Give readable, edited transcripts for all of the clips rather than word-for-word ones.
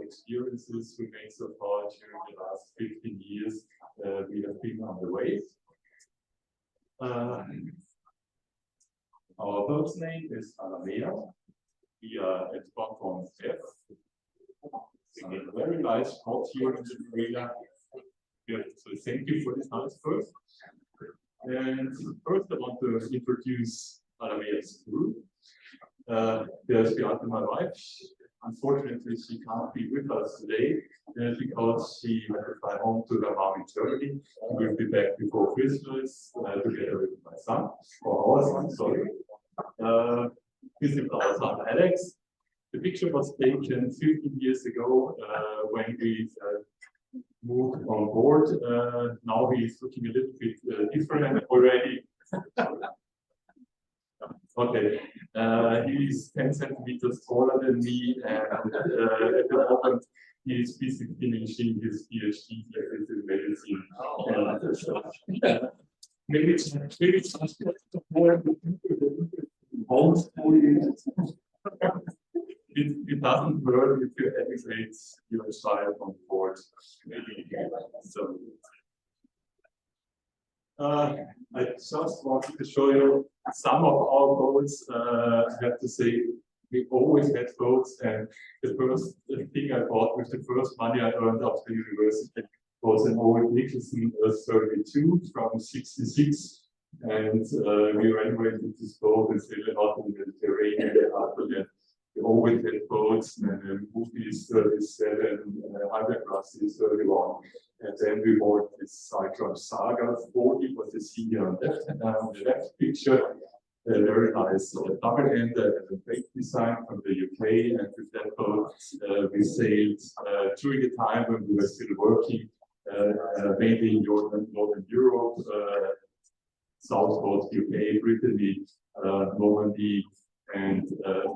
experiences we made so far during the last 15 years we have been on the way. Our host name is Alamea. We are at bottom F. A very nice spot here in the area. Yeah, so thank you for this nice first. And first I want to introduce Alamea's group. There's Beate, my wife. Unfortunately, she can't be with us today because she had to fly home to her mom in Germany. She will be back before Christmas together with my son, or our son, sorry. This is our son Alex. The picture was taken 15 years ago when we moved on board. Now he is looking a little bit different already. Okay, he's 10 centimeters taller than me, and at the moment he is busy finishing his PhD thesis in medicine. Maybe it's more homeschooling. It doesn't hurt if you educate your child on board. Maybe so. I just wanted to show you some of our boats. I have to say, we always had boats, and the first thing I bought with the first money I earned after university was an old Nicholson 32 from '66, and we renovated this boat and sailed a lot in the Mediterranean after that. We always had boats, and movies 37, Hypercross is 31. And then we bought this Cyclops Saga 40, was the senior on the left picture. A very nice double ender and a great design from the UK. And with that boat, we sailed during the time when we were still working, mainly in Northern Europe, Southwest UK, Brittany, Normandy, and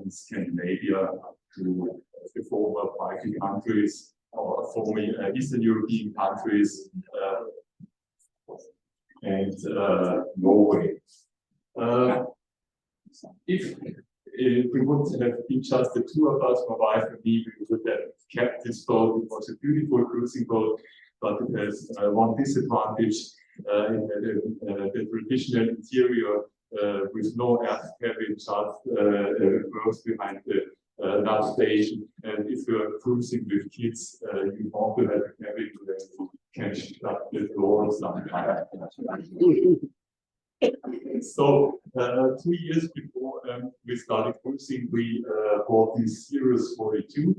in Scandinavia to the former Baltic countries, or former Eastern European countries, and Norway. If we would have been just the two of us, my wife and me, we would have kept this boat. It was a beautiful cruising boat, but it has one disadvantage. It had the traditional interior with no aft cabin, just berths behind the nav station. And if you are cruising with kids, you want to have a cabin that you can shut the door sometimes. So 2 years before we started cruising, we bought this Sirius 42.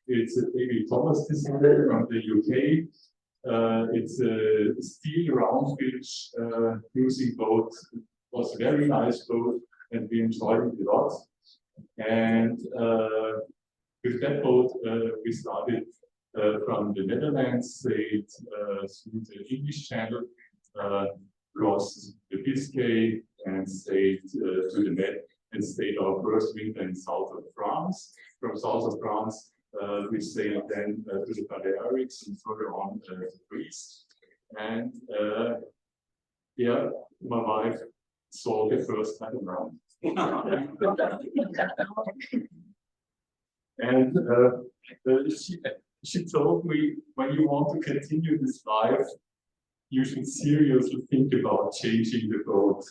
It's a David Thomas design from the UK. It's a steel round bilge cruising boat. It was a very nice boat, and we enjoyed it a lot. And with that boat, we started from the Netherlands, sailed through the English Channel, crossed the Biscay, and sailed to the Med, and stayed our first winter in south of France. From south of France, we sailed then to the Balearics and further on to Greece. And yeah, my wife saw the first time around. And she told me, when you want to continue this life, you should seriously think about changing the boat.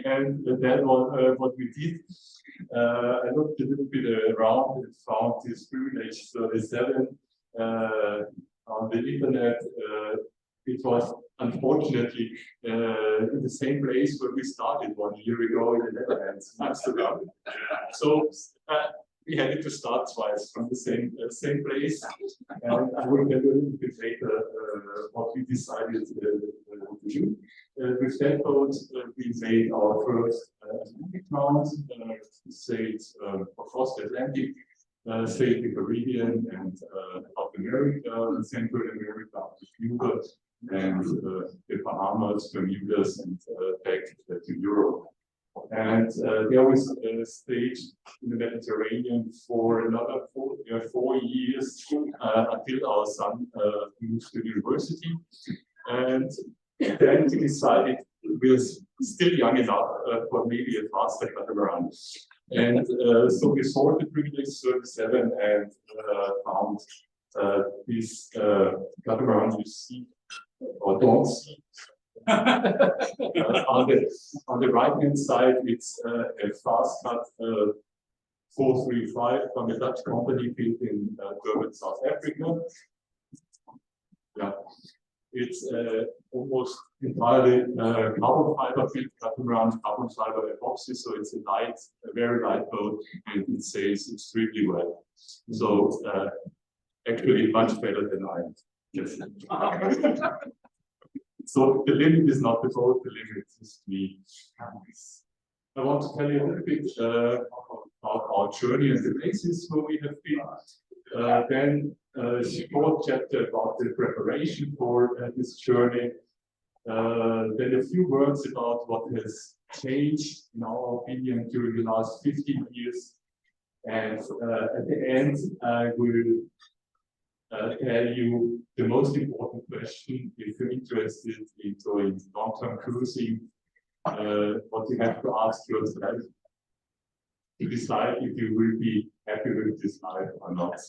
And that was what we did. I looked a little bit around and found this Blue Age 37 on the internet. It was unfortunately in the same place where we started 1 year ago in the Netherlands, Amsterdam. So we had to start twice from the same place. And I will tell you a little bit later what we decided to do. With that boat, we made our first Atlantic round, sailed across the Atlantic, sailed the Caribbean and South America, Central America, up to Cuba, and the Bahamas, Bermudas, and back to Europe. And there we stayed in the Mediterranean for another 4 years until our son moved to university. And then we decided we were still young enough for maybe a faster catamaran. And so we sorted privilege 37 and found this catamaran you see or don't see. On the right hand side, it's a fast cut 435 from a Dutch company built in Durban, South Africa. Yeah, it's almost entirely carbon fiber built catamaran, carbon fiber epoxy, so it's a very light boat, and it sails extremely well. So actually much better than I guess. So the limit is not the boat, the limit is me. I want to tell you a little bit about our journey and the places where we have been. Then a short chapter about the preparation for this journey. Then a few words about what has changed, in our opinion, during the last 15 years. And at the end, I will tell you the most important question if you're interested in doing long-term cruising, what you have to ask yourself to decide if you will be happy with this life or not.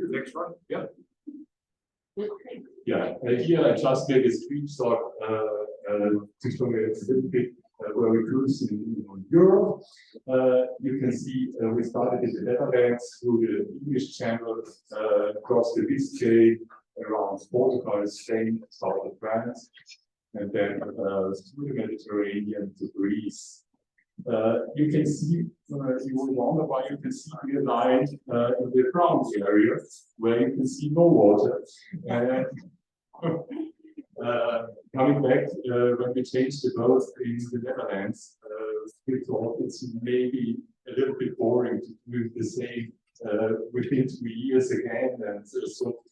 Next one, yeah. Yeah, here I just made a screenshot to show you a little bit where we cruise in Europe. You can see we started in the Netherlands through the English Channel, across the Biscay, around Portugal, Spain, south of France, and then through the Mediterranean to Greece. You can see, you will wonder why you can see the line in the brown area where you can see no water. And coming back, when we changed the boat in the Netherlands, we thought it's maybe a little bit boring to do the same within 2 years again. And so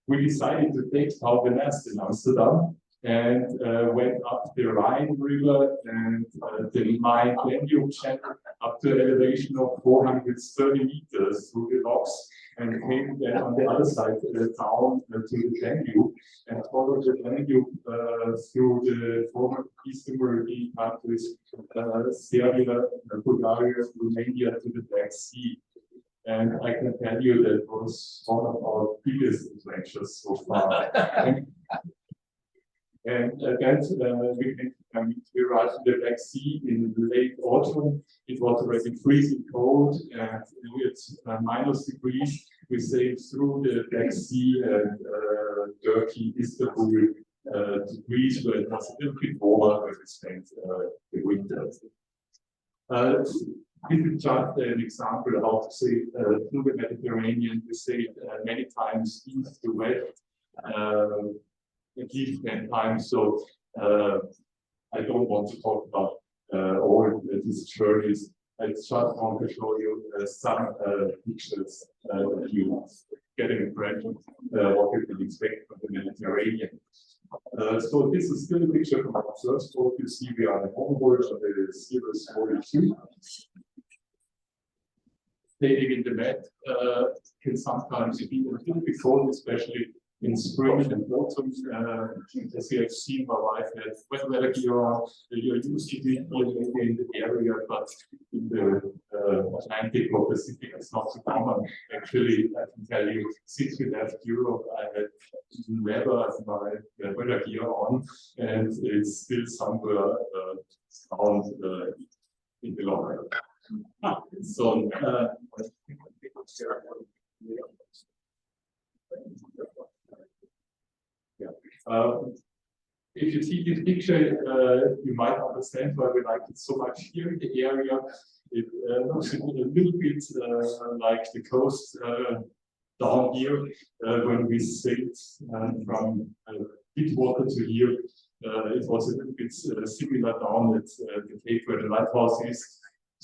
we decided to take out the nest in Amsterdam and went up the Rhine River and the Main-Danube channel up to an elevation of 430 meters through the locks, and came then on the other side down to the Danube and followed the Danube through the former Eastern European countries, Serbia, Bulgaria, Romania to the Black Sea. And I can tell you that was one of our biggest adventures so far. And we arrived in the Black Sea in late autumn. It was already freezing cold, and with -degrees, we sailed through the Black Sea and Turkey, Istanbul, to Greece, where it was a little bit warmer, where we spent the winter. This is just an example of how to sail through the Mediterranean. We sailed many times east to west. At least 10 times, so I don't want to talk about all these journeys. I just want to show you some pictures that you get an impression what you can expect from the Mediterranean. So this is still a picture from our first boat. You see we are on board on the Series 42. Sailing in the Med can sometimes be a little bit cold, especially in spring and autumn. As you have seen, my wife has wet weather gear on. You're used to it in the area, but in the Atlantic or Pacific, it's not so common. Actually, I can tell you, since we left Europe, I had never had my weather gear on, and it's still somewhere found in the locker. So, if you see this picture, you might understand why we like it so much here in the area. It looks a little bit like the coast down here when we sailed from Deepwater to here. It was a little bit similar down at the Cape where the lighthouse is.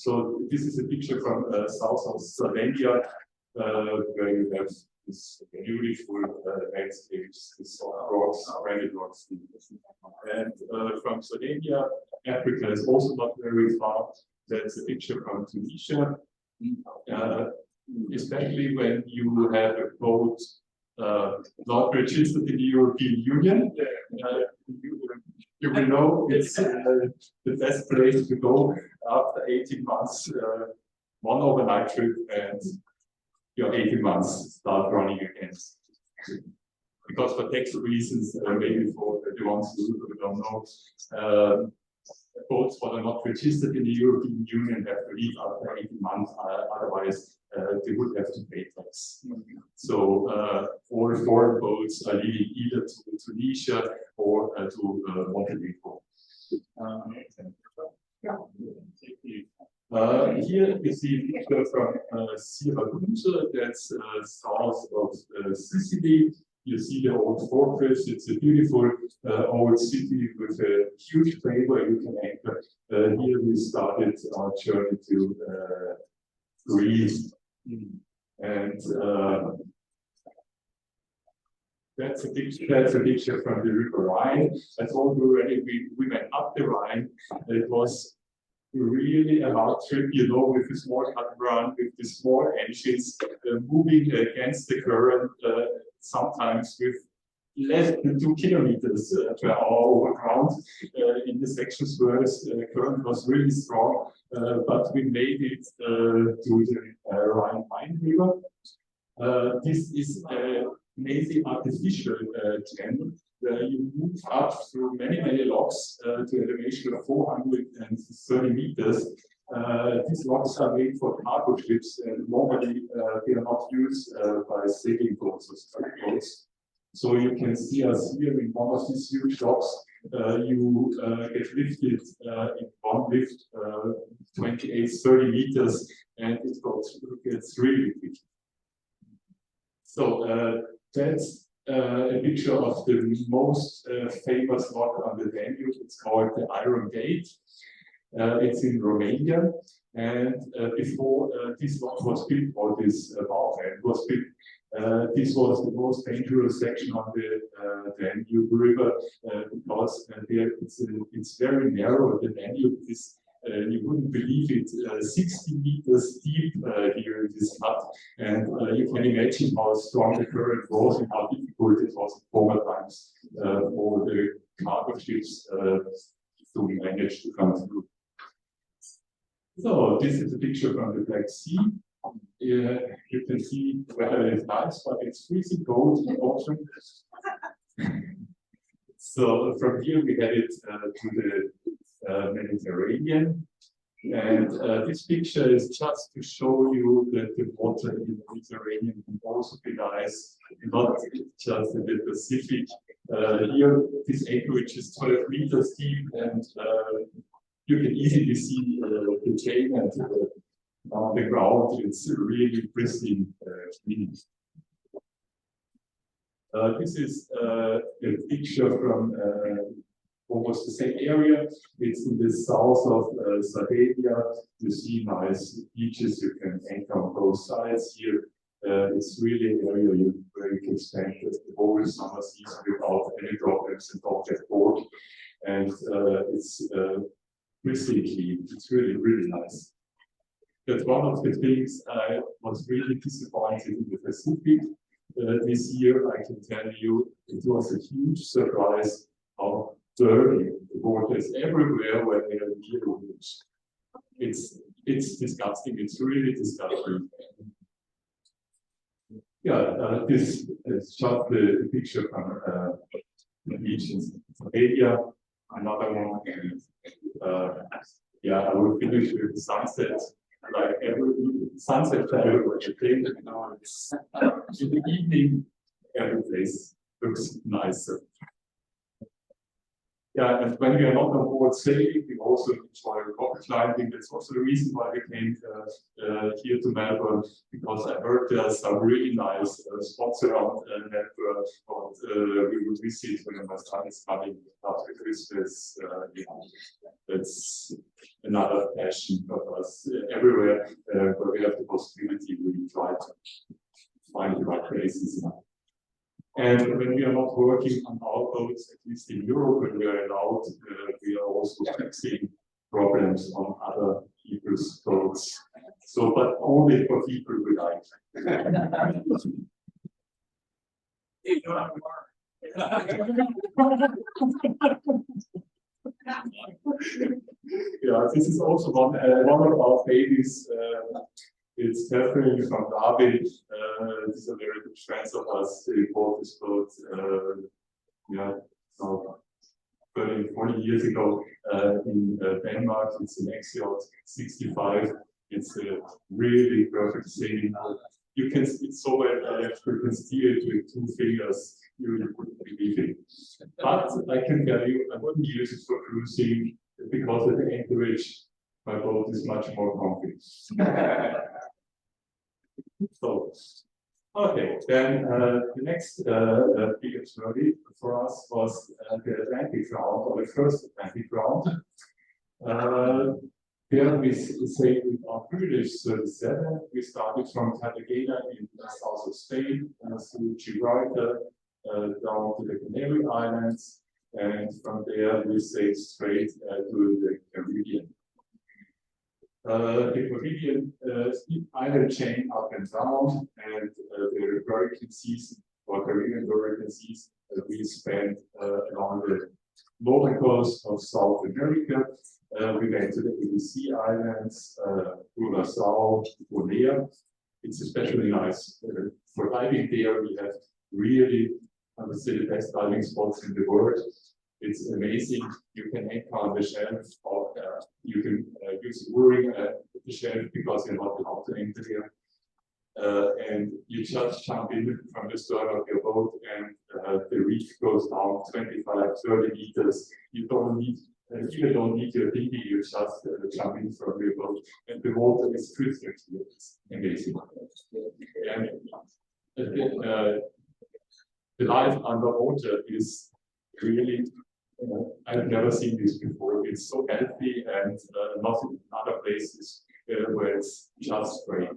So this is a picture from south of Slovenia, where you have this beautiful landscapes, this rocks, granite rocks. And from Slovenia, Africa is also not very far. That's a picture from Tunisia. Especially when you have a boat not registered in the European Union. you will know it's the best place to go after 18 months, one overnight trip, and your 18 months start running again. Because for tax reasons, maybe for the ones who don't know, boats that are not registered in the European Union have to leave after 18 months, otherwise they would have to pay tax. So all foreign boats are leaving either to Tunisia or to Montenegro. Here you see a picture from Siracusa, that's south of Sicily. You see the old fortress. It's a beautiful old city with a huge bay where you can anchor. Here we started our journey to Greece. And that's a picture from the River Rhine. I told you already, we went up the Rhine. It was really a hard trip, you know, with a small catamaran, with the small engines moving against the current, sometimes with less than 2 kilometers per hour over ground in the sections where the current was really strong, but we made it to the Rhine-Main River. This is a mainly artificial channel where you move up through many locks to an elevation of 430 meters. These locks are made for cargo ships, and normally they are not used by sailing boats or strike boats. So you can see us here in one of these huge locks. You get lifted in one lift 28-30 meters, and it gets really big. So that's a picture of the most famous lock on the Danube. It's called the Iron Gate. It's in Romania, and before this lock was built, or this bowhead was built, this was the most dangerous section on the Danube River because it's very narrow. The Danube is, you wouldn't believe it, 60 meters deep here in this cut, and you can imagine how strong the current was and how difficult it was in former times for the cargo ships to manage to come through. So this is a picture from the Black Sea. You can see the weather is nice, but it's freezing cold in autumn. So from here we headed to the Mediterranean, and this picture is just to show you that the water in the Mediterranean can also be nice, not just in the Pacific. Here, this acreage is 12 meters deep, and you can easily see the chain, and on the ground it's really pristine clean. This is a picture from almost the same area. It's in the south of Sardinia. You see nice beaches. You can anchor on both sides here. It's really an area where you can spend the whole summer season without any problems and don't get bored. And it's really clean. It's really nice. That's one of the things I was really disappointed in the Pacific. This year, I can tell you, it was a huge surprise how dirty the water is everywhere when they are near the beach. It's disgusting. It's really disgusting. Yeah, this is just the picture from the beach in Alamea. Another one. Yeah, I will finish with the sunset. Like every sunset everywhere you take it now, it's in the evening, every place looks nicer. Yeah, and when we are not on board sailing, we also enjoy rock climbing. That's also the reason why we came here to Melbourne, because I heard there are some really nice spots around Melbourne, but we will visit when my son is coming after Christmas. Yeah, that's another passion for us. Everywhere where we have the possibility, we try to find the right places. And when we are not working on our boats, at least in Europe, when we are allowed, we are also fixing problems on other people's boats. So, but only for people we like. Yeah, this is also one of our babies. It's definitely from David. These are very good friends of us. They bought this boat, yeah, so 30, 40 years ago in Denmark. It's an X-Yacht 65. It's a really perfect sailing. You can, it's so well you can steer it with 2 fingers. You wouldn't believe it. But I can tell you, I wouldn't use it for cruising because at the anchorage, my boat is much more comfy. So, okay, then the next big journey for us was the Atlantic round, or the first Atlantic round. There we say with our British 37, we started from Cartagena in the south of Spain, through Gibraltar, down to the Canary Islands, and from there we sailed straight to the Caribbean. The Caribbean island chain up and down, and the hurricane season, or Caribbean hurricane season, we spent along the northern coast of South America. We went to the ABC Islands, Curaçao, Alamea. It's especially nice for diving there. We have really, I would say, the best diving spots in the world. It's amazing. You can anchor on the shelf, or you can use mooring at the shelf because you're not allowed to anchor there. And you just jump in from the stern of your boat, and the reef goes down 25, 30 meters. You don't need, you don't need your dinghy, you just jump in from your boat, and the water is crystal clear. It's amazing. And the life underwater is really, I've never seen this before. It's so healthy, and not in other places where it's just great.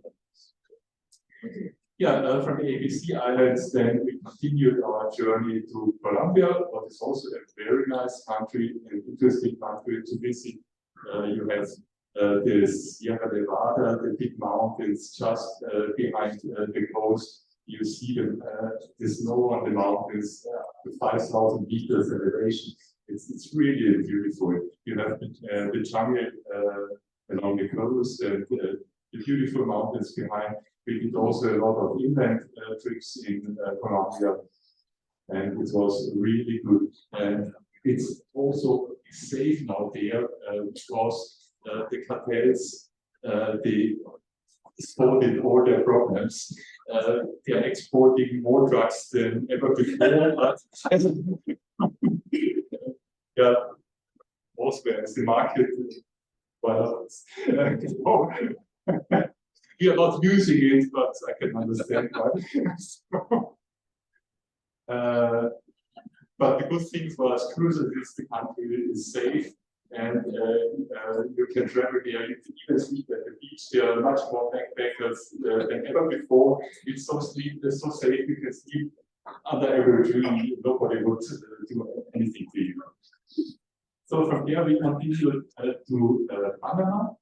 Yeah, from the ABC Islands, then we continued our journey to Colombia, what is also a very nice country, an interesting country to visit. You have the Sierra Nevada, the big mountains just behind the coast. You see the snow on the mountains, 5,000 meters elevation. It's really beautiful. You have the jungle along the coast, and the beautiful mountains behind. We did also a lot of inland trips in Colombia, and it was really good. And it's also safe now there because the cartels, they sorted all their problems. They are exporting more drugs than ever before. But yeah, also as the market, well, we are not using it, but I can understand why. But the good thing for us cruisers is the country is safe, and you can travel there. You can even sleep at the beach. There are much more backpackers than ever before. It's so safe. You can sleep under every tree. Nobody would do anything to you. So from there we continued to Panama,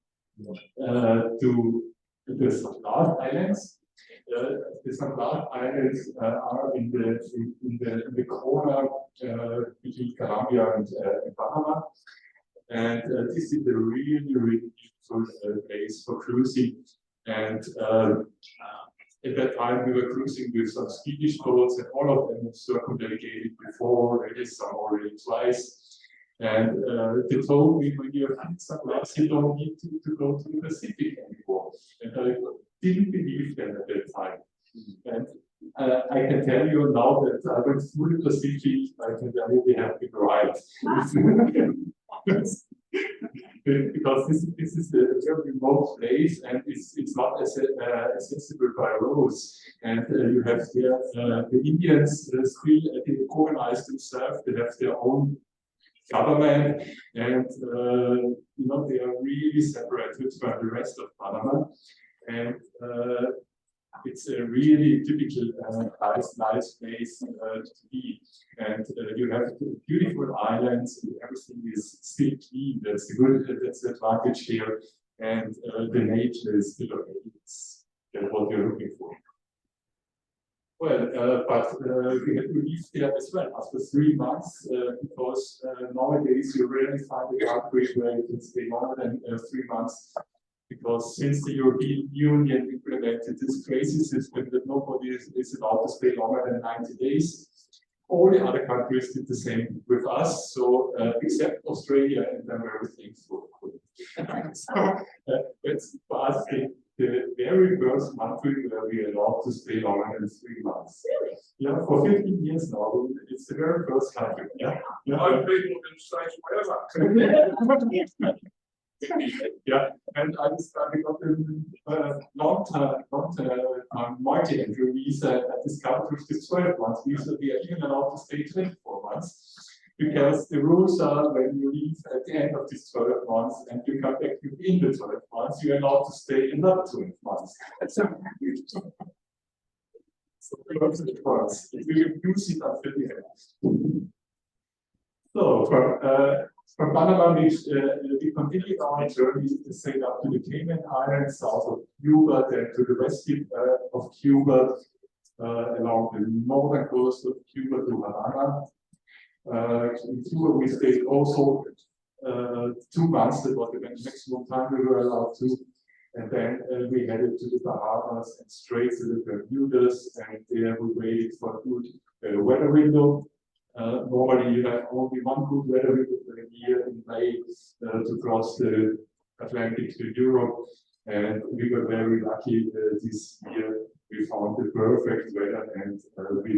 to the South Islands. The South Islands are in the corner between Colombia and Panama, and this is a really, really beautiful place for cruising. And at that time, we were cruising with some Swedish boats, and all of them have circumnavigated before, maybe some already twice. And they told me, when you have sunglasses, you don't need to go to the Pacific anymore. And I didn't believe them at that time. And I can tell you now that I went through the Pacific, I can tell you they have been right. Because this is a very remote place, and it's not accessible by roads. And you have here the Indians still they organize themselves, they have their own government, and they are really separated from the rest of Panama, and it's a really typical nice place to be. And you have beautiful islands, and everything is still clean. That's the advantage here, and the nature is still okay. That's what you're looking for. Well, but we had to leave there as well after 3 months because nowadays you rarely find a country where you can stay longer than 3 months. Because since the European Union implemented this crazy system that nobody is allowed to stay longer than 90 days, all the other countries did the same with us. So except Australia, and I'm very thankful. So it's for us the very first country where we are allowed to stay longer than 3 months. Really? Yeah, for 15 years now, it's the very first country. Yeah, Most people can stay forever. yeah, and I got a long-term multi-entry visa at this country, which is 12 months visa. We are even allowed to stay 24 months. Because the rules are when you leave at the end of these 12 months and you come back within the 12 months, you are allowed to stay another 12 months. So perfect for us. We will use it until the end. So from Panama, we continued our journey to sail up to the Cayman Islands, south of Cuba, then to the west of Cuba, along the northern coast of Cuba to Havana. In Cuba, we stayed also 2 months. That was the maximum time we were allowed to. And then we headed to the Bahamas and straight to the Bermudas. And there we waited for a good weather window. Normally, you have only one good weather window per year in May to cross the Atlantic to Europe. And we were very lucky this year. We found the perfect weather, and we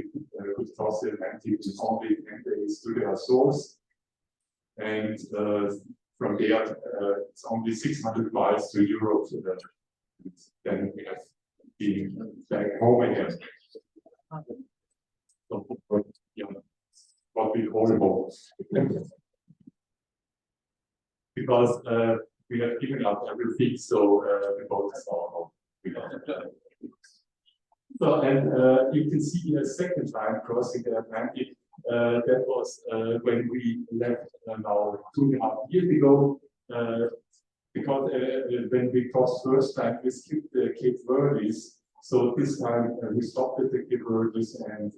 could cross the Atlantic in only 10 days to the Azores. And from there, it's only 600 miles to Europe. So then we have been back home again. So, yeah, what we call home. Because we have given up everything, so the boat is our home. So, and you can see a second time crossing the Atlantic. That was when we left now 2.5 years ago. Because when we crossed first time, we skipped the Cape Verdes. So this time we stopped at the Cape Verdes and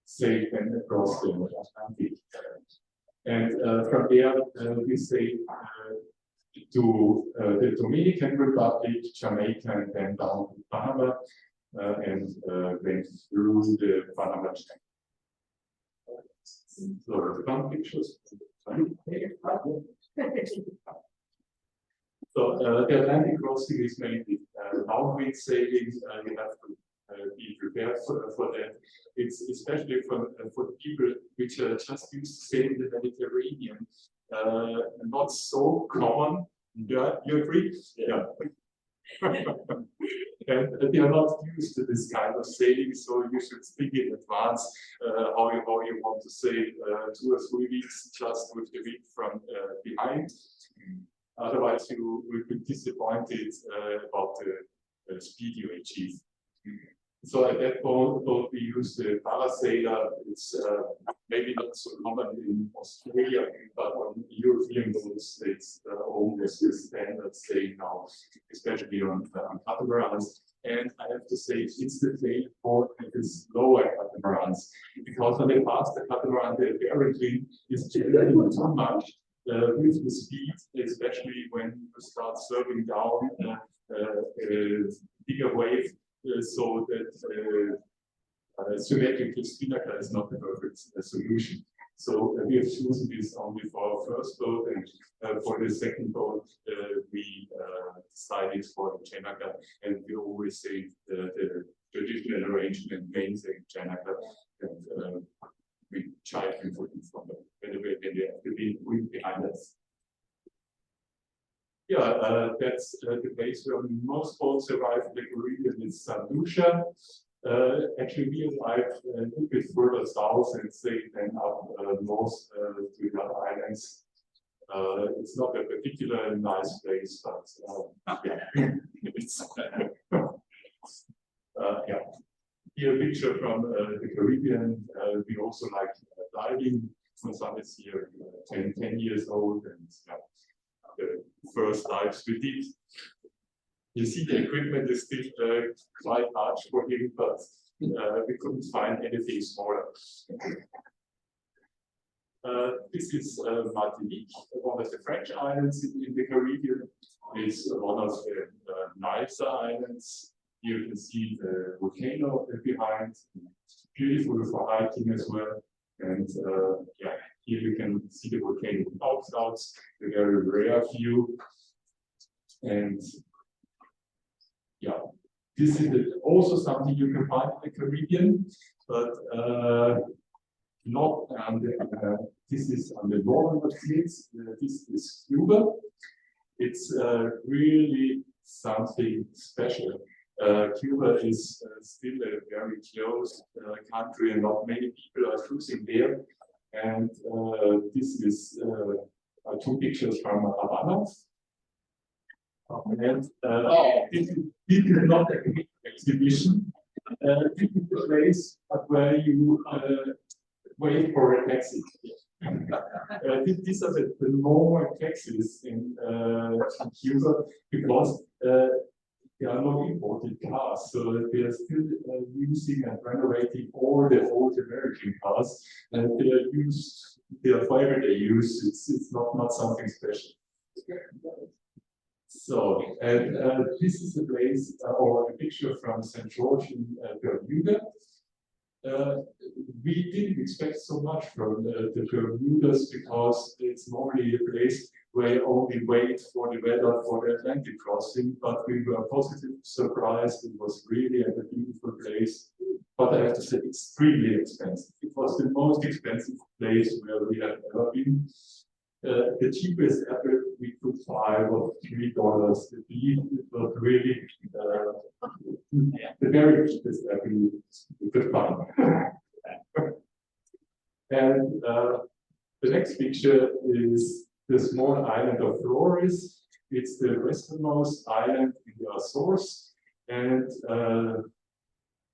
sailed then across the Atlantic. And from there we sailed to the Dominican Republic, Jamaica, and then down to Panama. And went through the Panama Channel. So some pictures. So the Atlantic crossing is mainly downwind sailing. We have to be prepared for that. It's especially for people which are just used to sailing the Mediterranean. Not so common. Yeah, you agree? Yeah. And they are not used to this kind of sailing, so you should think in advance how you want to sail 2 or 3 weeks just with the wind from behind. Otherwise, you will be disappointed about the speed you achieve. So at that point, we use the parasailer. It's maybe not so common in Australia, but on European boats, it's almost the standard sailing now, especially on catamarans. And I have to say, it's the same for this lower catamarans, because on the faster catamaran, the apparently is generating too much with the speed, especially when you start serving down a bigger wave. So that symmetrical spinnaker is not the perfect solution. So we have chosen this only for our first boat, and for the second boat we decided for the Janaka, and we always say the traditional arrangement maintain Janaka, and we child and put in front of when they have the wind behind us. Yeah, that's the place where most boats arrive in the Caribbean is St. Lucia. Actually, we arrived a little bit further south and sailed then up north to the other islands. It's not a particularly nice place, but yeah, it's yeah. Here a picture from the Caribbean. We also like diving. My son is here 10 years old, and yeah, the first dives we did. You see, the equipment is still quite large for him, but we couldn't find anything smaller. This is Martinique, one of the French islands in the Caribbean. It's one of the nicer islands. You can see the volcano behind. Beautiful for hiking as well. And yeah, here you can see the volcano without clouds, a very rare view. And yeah, this is also something you can find in the Caribbean, but not on the, this is on the northern Pacific. This is Cuba. It's really something special. Cuba is still a very closed country, and not many people are cruising there. And this is two pictures from Havana. And this is not an exhibition. This is the place where you wait for a taxi. These are the normal taxis in Cuba, because they are not imported cars, so they are still using and renovating all the old American cars, and they are used, they are for everyday use. It's not something special. So, and this is a place or a picture from St. George in Bermuda. We didn't expect so much from the Bermudas, because it's normally a place where you only wait for the weather for the Atlantic crossing, but we were positively surprised. It was really a beautiful place, but I have to say extremely expensive. It was the most expensive place where we have ever been. The cheapest apple we could buy was $3 a piece. It was really the very cheapest apple we could find. And the next picture is the small island of Flores. It's the westernmost island in the Azores, and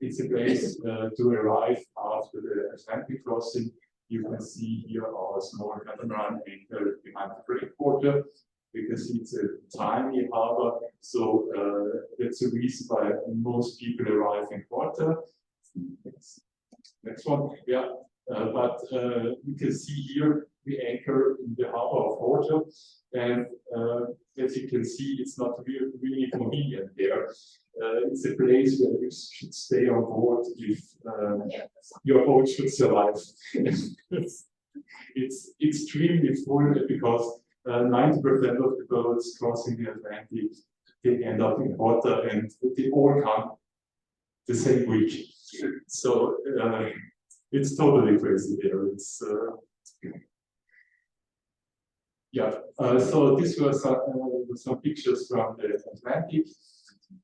it's a place to arrive after the Atlantic crossing. You can see here our small catamaran anchor behind the breakwater. You can see it's a tiny harbor, so that's the reason why most people arrive in Porto. Next one, yeah. But you can see here we anchor in the harbor of Porto, and as you can see, it's not really convenient there. It's a place where you should stay on board if your boat should survive. It's extremely full, because 90% of the boats crossing the Atlantic, they end up in Porto, and they all come the same week. So it's totally crazy there. It's yeah. So these were some pictures from the Atlantic.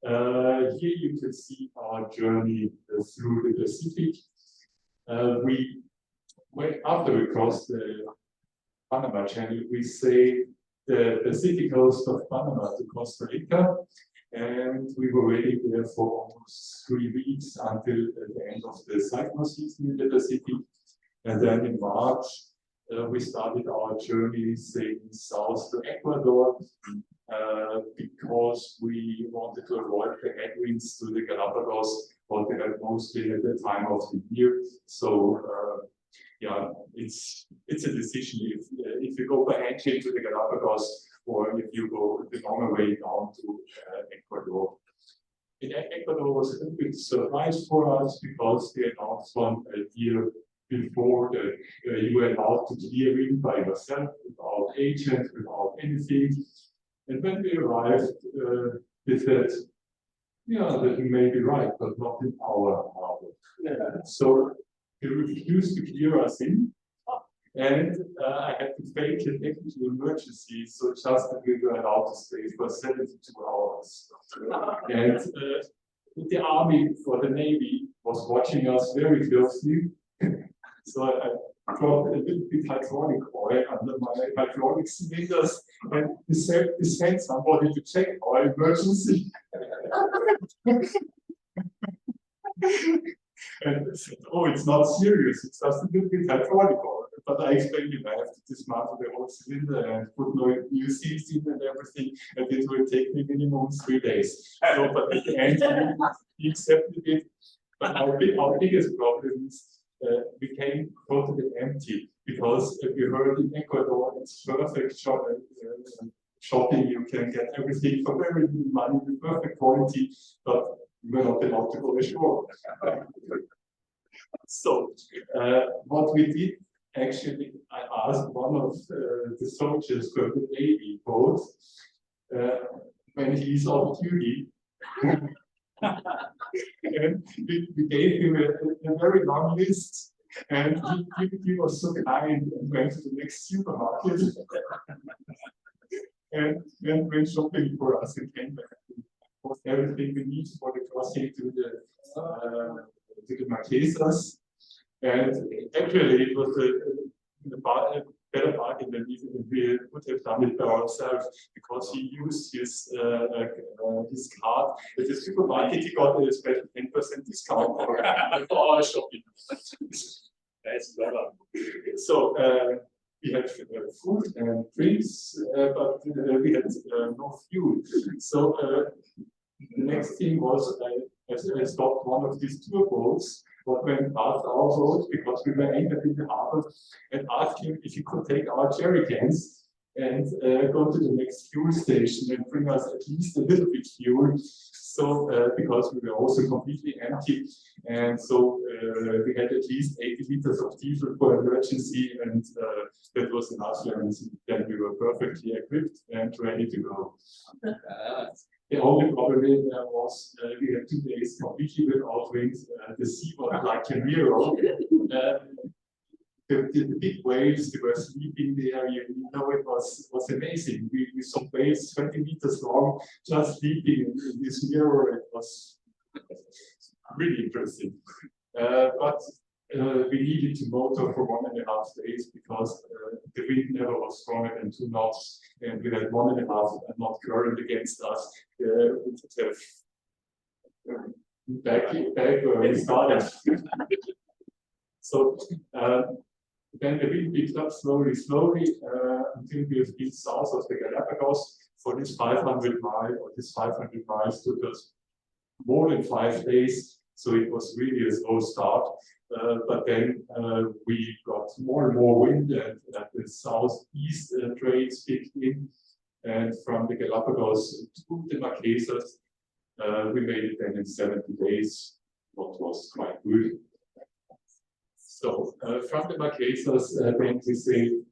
Here you can see our journey through the Pacific. After we crossed the Panama Channel, we sailed the Pacific coast of Panama to Costa Rica, and we were waiting there for almost 3 weeks until the end of the cyclone season in the Pacific. And then in March, we started our journey sailing south to Ecuador, because we wanted to avoid the headwinds to the Galapagos, what they had mostly at the time of the year. So yeah, it's a decision if you go by handshake to the Galapagos, or if you go the longer way down to Ecuador. In Ecuador was a little bit surprise for us, because they announced one year before that you were allowed to clear in by yourself, without agent, without anything. And when we arrived, they said, yeah, that we may be right, but not in our harbor. Yeah. So they refused to clear us in, and I had to fake a technical emergency, so just that we were allowed to stay for 72 hours. And the army or the navy was watching us very closely. So I dropped a little bit hydraulic oil under my hydraulic cylinders, and we sent somebody to check our emergency. And they said, oh, it's not serious, it's just a little bit hydraulic oil. But I explained it, I have to dismantle the whole cylinder and put new seals in and everything, and it will take me minimum 3 days. So, but at the end, he accepted it. But our biggest problem is we came totally empty because if you heard in Ecuador, it's perfect shopping. You can get everything for very little money with perfect quality, but we're not allowed to go ashore. So what we did, actually, I asked one of the soldiers from the Navy boat when he's off duty. And we gave him a very long list, and he was so kind and went to the next supermarket and went shopping for us and came back with everything we need for the crossing to the Marquesas. And actually, it was a better bargain than even we would have done it by ourselves, because he used his card at the supermarket. He got a special 10% discount for our shopping. That's clever. So we had food and drinks, but we had no fuel. So the next thing was I stopped one of these tour boats what went past our boat, because we were anchored in the harbor, and asked him if he could take our jerry cans and go to the next fuel station and bring us at least a little bit fuel. So because we were also completely empty, and so we had at least 80 liters of diesel for emergency, and that was enough, and then we were perfectly equipped and ready to go. The only problem was we had 2 days completely without wind. The sea was like a mirror. The big waves, they were sleeping there. You know, it was amazing. We saw waves 20 meters long, just sleeping in this mirror. It was really interesting. But we needed to motor for 1.5 days, because the wind never was stronger than 2 knots, and we had 1.5 knot current against us. We would have back where we started. So then the wind picked up slowly until we have been south of the Galapagos. For this 500 miles took us more than 5 days. So it was really a slow start. But then we got more and more wind, and the southeast trades kicked in. And from the Galapagos to the Marquesas, we made it then in 70 days, what was quite good. So from the Marquesas, then we sailed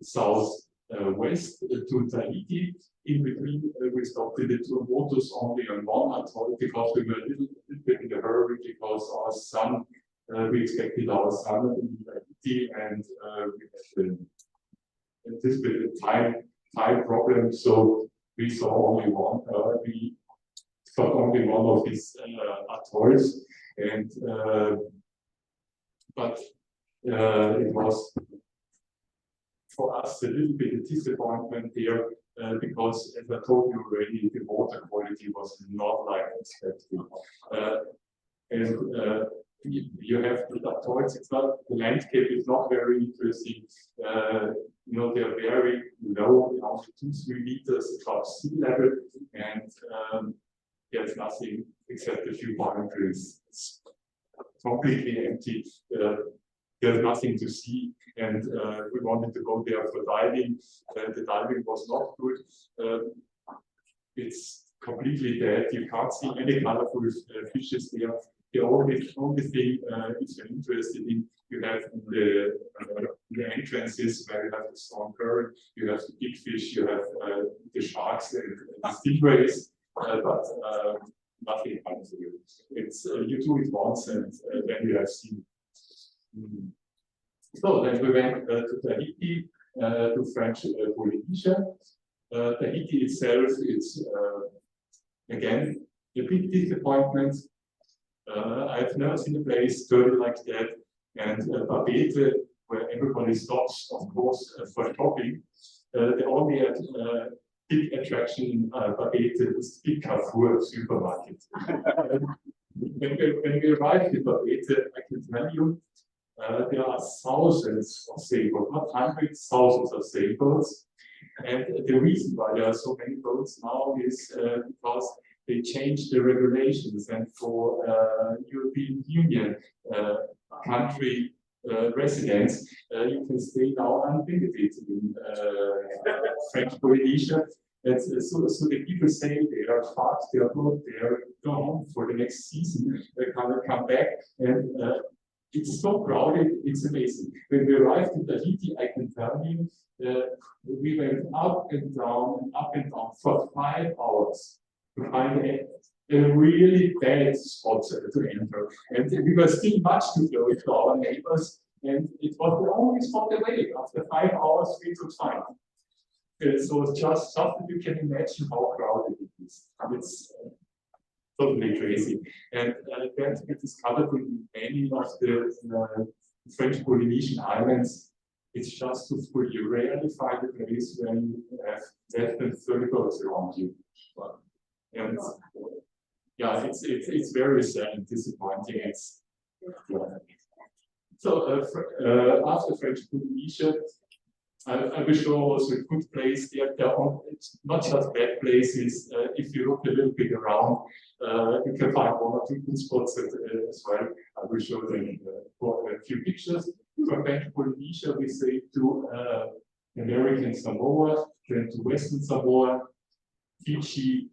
southwest to Tahiti. In between, we stopped in the two motors only on one atoll, because we were a little bit in a hurry, because our sun, we expected our sun in Tahiti, and we had a little bit of time problem, so we saw only one. We saw only one of these atolls, and but it was for us a little bit of disappointment there, because, as I told you already, the water quality was not like expected. And you have the atolls, it's not, the landscape is not very interesting. You know, they're very low, around 2-3 meters above sea level, and there's nothing except a few palm trees. It's completely empty. There's nothing to see, and we wanted to go there for diving. The diving was not good. It's completely dead. You can't see any colorful fishes there. The only thing if you're interested in, you have the entrances where you have the strong current, you have the big fish, you have the sharks and the stingrays, but nothing comes to you. It's you do it once, and then you have seen. So then we went to Tahiti, to French Polynesia. Tahiti itself is again a big disappointment. I've never seen a place dirty like that, and Babete, where everybody stops, of course, for shopping. The only big attraction in Babete is the big Carrefour supermarket. When we arrived in Babete, I can tell you, there are thousands of sailboats, not hundreds, thousands of sailboats. And the reason why there are so many boats now is because they changed the regulations, and for European Union country residents, you can stay now unlimited in French Polynesia. So the people say they are fast, they are good, they are gone for the next season, they come back, and it's so crowded, it's amazing. When we arrived in Tahiti, I can tell you, we went up and down for 5 hours to find a really bad spot to enter. And we were still much too close to our neighbors, and it was the only spot away. After 5 hours, we could find. So just that you can imagine how crowded it is. It's totally crazy. And that we discovered in many of the French Polynesian islands, it's just too full. You rarely find a place where you have less than 30 boats around you. And yeah, it's very sad and disappointing. So after French Polynesia, I will show also a good place. It's not just bad places. If you look a little bit around, you can find 1 or 2 good spots as well. I will show them for a few pictures. From French Polynesia, we say to American Samoa, then to Western Samoa, Fiji,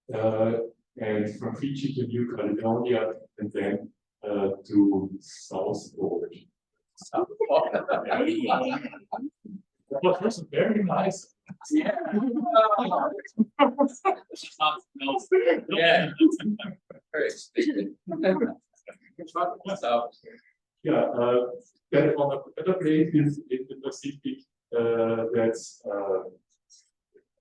and from Fiji to New Caledonia, and then to South Pole. That was very nice. Yeah. Yeah. So, yeah, then one of the other places in the Pacific, that's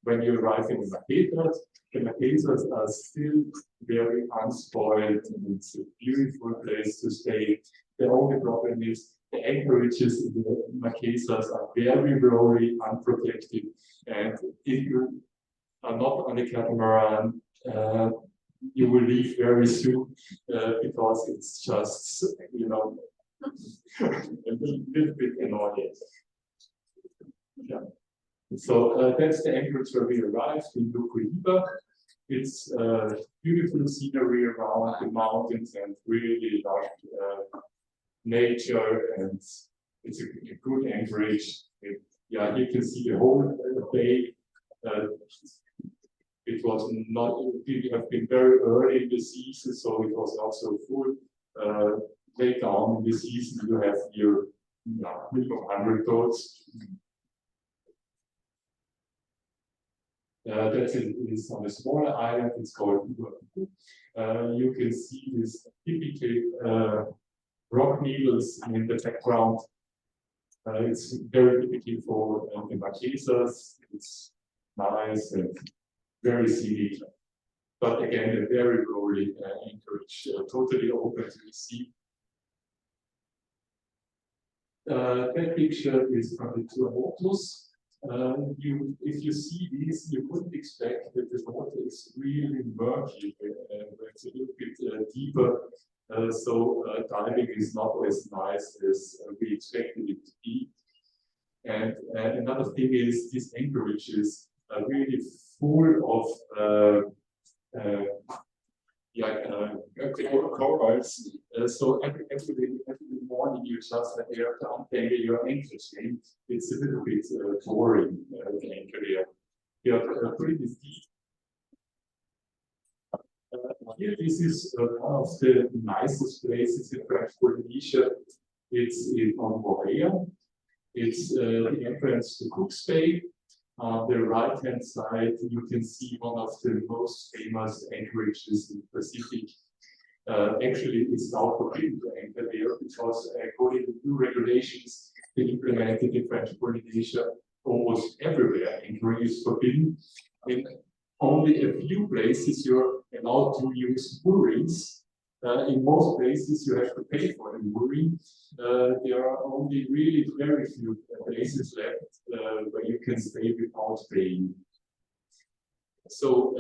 when you arrive in the Marquesas. The Marquesas are still very unspoiled, and it's a beautiful place to stay. The only problem is the anchorages in the Marquesas are very rocky, unprotected, and if you are not on the catamaran, you will leave very soon because it's just, you know, a little bit annoying. Yeah. So that's the anchorage where we arrived in Nukuhiva. It's beautiful scenery around the mountains and really lush nature, and it's a good anchorage. Yeah, you can see the whole bay. It was not, we have been very early in the season, so it was not so full. Later on in the season, you have your minimum 100 boats. That is on a smaller island, it's called Uahu. You can see this typical rock needles in the background. It's very typical for the Marquesas. It's nice and very scenic, but again, a very rolling anchorage, totally open to the sea. That picture is from the Tuamotus. If you see these, you wouldn't expect that the water is really murky. It's a little bit deeper, so diving is not as nice as we expected it to be. And another thing is these anchorages are really full of corals. So every morning you just have to untangle your anchorage. It's a little bit boring, the anchor here. You have pretty deep. Here, this is one of the nicest places in French Polynesia. It's on Moorea. It's the entrance to Cook's Bay. On the right-hand side, you can see one of the most famous anchorages in the Pacific. Actually, it's now forbidden to anchor there because according to new regulations they implemented in French Polynesia, almost everywhere anchoring is forbidden. In only a few places you're allowed to use moorings. In most places you have to pay for the mooring. There are only really very few places left where you can stay without paying. So,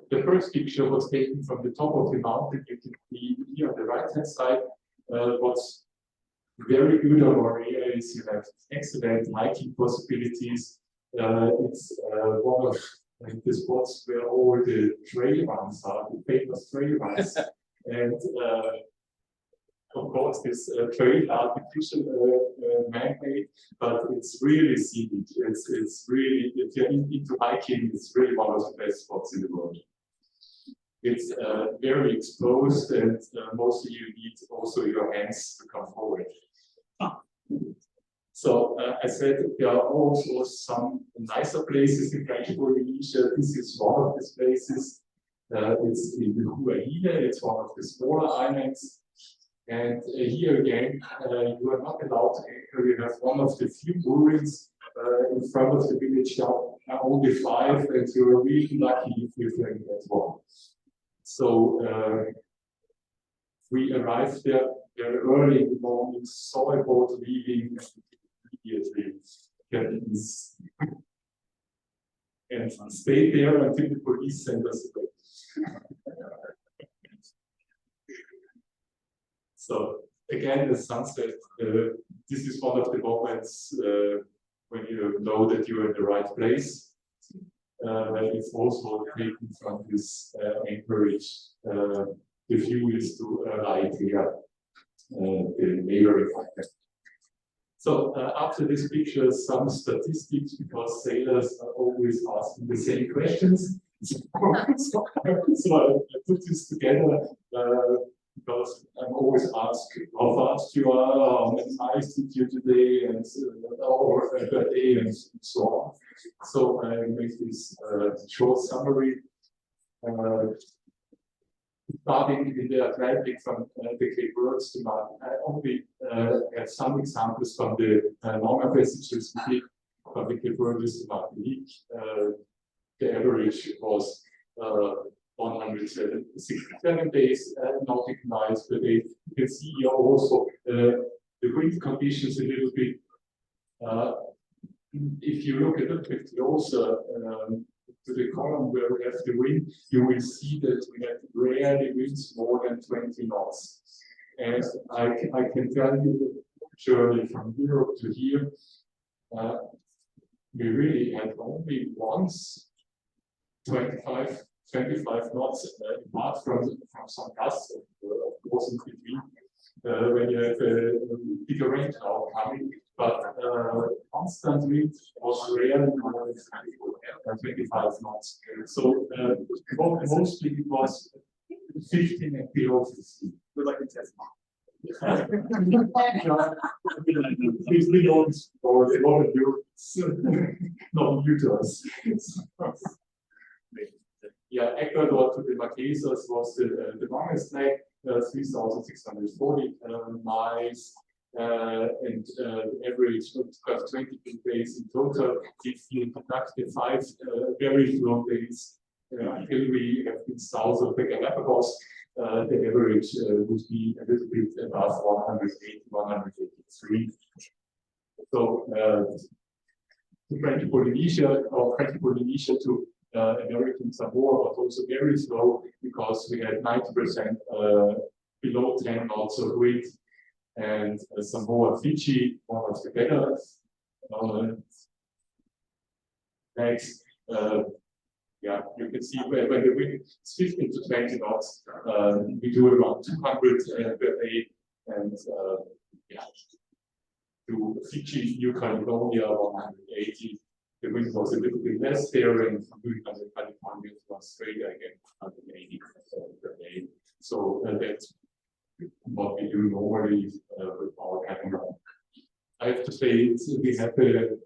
the first picture was taken from the top of the mountain. You can see here on the right-hand side what's very good of our area is you have excellent hiking possibilities. It's one of the spots where all the trail runs are, the famous trail runs. And of course, this trail artificial man-made, but it's really scenic. It's really, if you're into hiking, it's really one of the best spots in the world. It's very exposed, and mostly you need also your hands to come forward. So I said there are also some nicer places in French Polynesia. This is one of these places. It's in the Huaida. It's one of the smaller islands. And here again, you are not allowed to enter. You have one of the few moorings in front of the village. Now only 5, and you're really lucky if you can get one. So we arrived there very early in the morning, saw a boat leaving, immediately and stayed there until the police sent us away. So again, the sunset, this is one of the moments when you know that you're in the right place. It's also taken from this anchorage. The view is to right here, the neighboring island. So after this picture, some statistics, because sailors are always asking the same questions. So I put this together because I'm always asked how fast you are, how many miles did you today, and or per day, and so on. So I make this short summary. Starting in the Atlantic from the Cape Verdes to Martin. I only have some examples from the longer passages from the Cape Verdes to Martinique. The average was 167 days nautical miles per day. You can see here also the wind conditions a little bit. If you look a little bit closer to the column where we have the wind, you will see that we have rarely winds more than 20 knots. And I can tell you the journey from Europe to here, we really had only once 25 knots, apart from some gusts, of course, in between, when you have a bigger rain cloud coming. But constant wind was rarely more than 25 knots. So mostly it was 15 and below 15. Like a test. We don't, or a lot of you, not new to us. Yeah, Ecuador to the Marquesas was the longest leg, 3,640 miles. And the average got 22 days in total. If you deduct the 5 very slow days until we have been south of the Galapagos, the average would be a little bit above 180, 183. So to French Polynesia, or French Polynesia to American Samoa was also very slow because we had 90% below 10 knots of wind. And Samoa, Fiji, one of the better. Next, yeah, you can see when the wind is 15 to 20 knots, we do around 200 per day, and yeah, to Fiji, New Caledonia, 180. The wind was a little bit less there, and from California to Australia again, 180 per day. So that's what we do normally with our catamaran. I have to say, we have a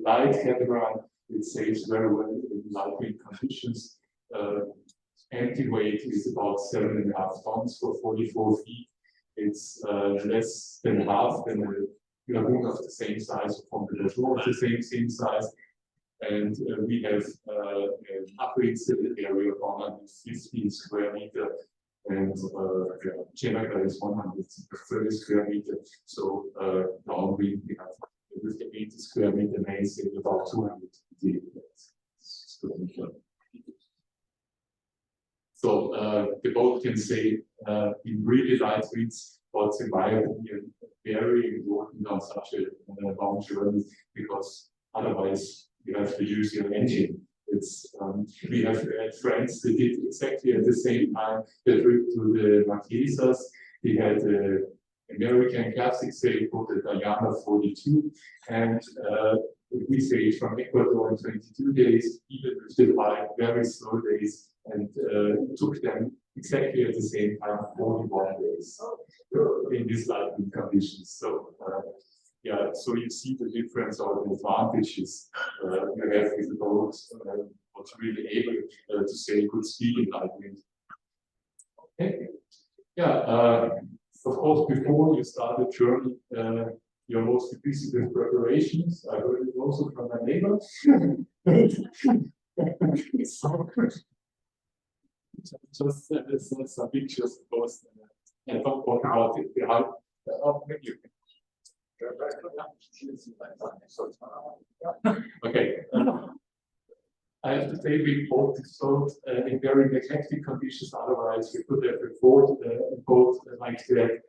light catamaran. It sails very well in light wind conditions. Empty weight is about 7.5 tons for 44 feet. It's less than half than a lagoon of the same size, from the lagoon of the same size. And we have an upper incident area of 115 square meter. And Jamaica is 130 square meters. So downwind we have with the 80 square meter mainsail about 200 square meters. So the boat can say in really light winds what's in my opinion very important on such a long journey, because otherwise you have to use your engine. It's we have friends that did exactly at the same time the trip to the Marquesas. He had American classic sailboat, the Diana 42, and we sailed from Ecuador in 22 days, even with the 5 very slow days, and it took them exactly at the same time 41 days in these lightning conditions. So yeah, so you see the difference or the advantages you have with the boats, what's really able to sail good speed in light wind. Okay. Yeah, of course, before you start the journey, you're mostly busy with preparations. I heard it also from my neighbor. Just some pictures, of course, and don't talk about it behind. Maybe you can. Okay. I have to say we bought this boat in very neglected conditions. Otherwise, we could have afforded a boat like that.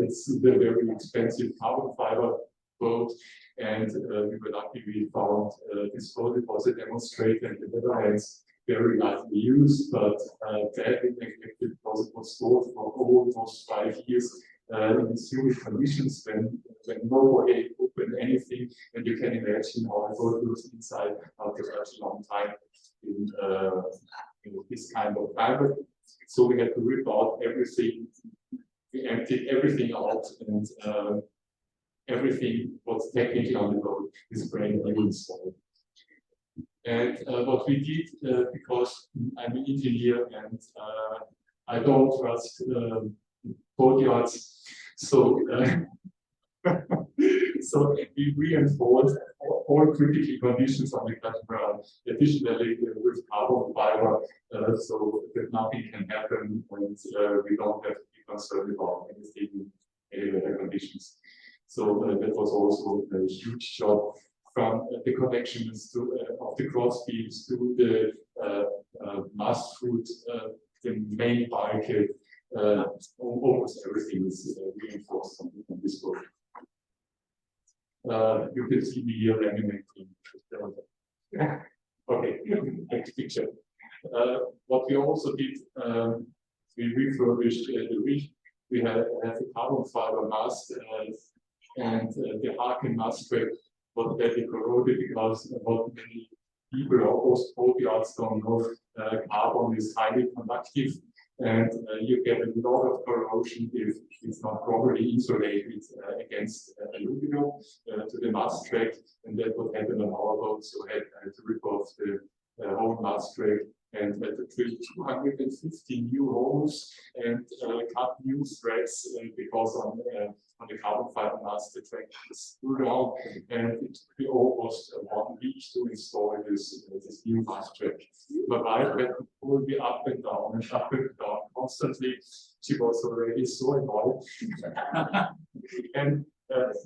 It's the very expensive carbon fiber boat, and we were lucky we found this boat. It was a demonstrator in the Netherlands, very lightly used, but badly neglected because it was stored for almost 5 years in these humid conditions when nobody opened anything, and you can imagine how it looks inside after such a long time in this kind of climate. So we had to rip out everything. We emptied everything out, and everything was technically on the boat is brand new installed. And what we did, because I'm an engineer and I don't trust boatyards, so so we reinforced all critical conditions on the catamaran, additionally with carbon fiber, so that nothing can happen, and we don't have to be concerned about anything in any weather conditions. So that was also a huge job, from the connections to of the cross beams to the mast foot, the main bulkhead. Almost everything is reinforced on this boat. You can see me here laminating. Okay, next picture. What we also did, we refurbished the rig. We have a carbon fiber mast, and the Harken mast track was badly corroded because what many people or most boatyards don't know, carbon is highly conductive. And you get a lot of corrosion if it's not properly insulated against aluminum to the mast track, and that would happen on our boat. So I had to rip off the whole mast track and had to drill 250 new holes and cut new threads because on the carbon fiber mast the track is too long, and it took me almost 1 week to install this new mast track. My wife had to pull me up and down constantly. She was already so annoyed. And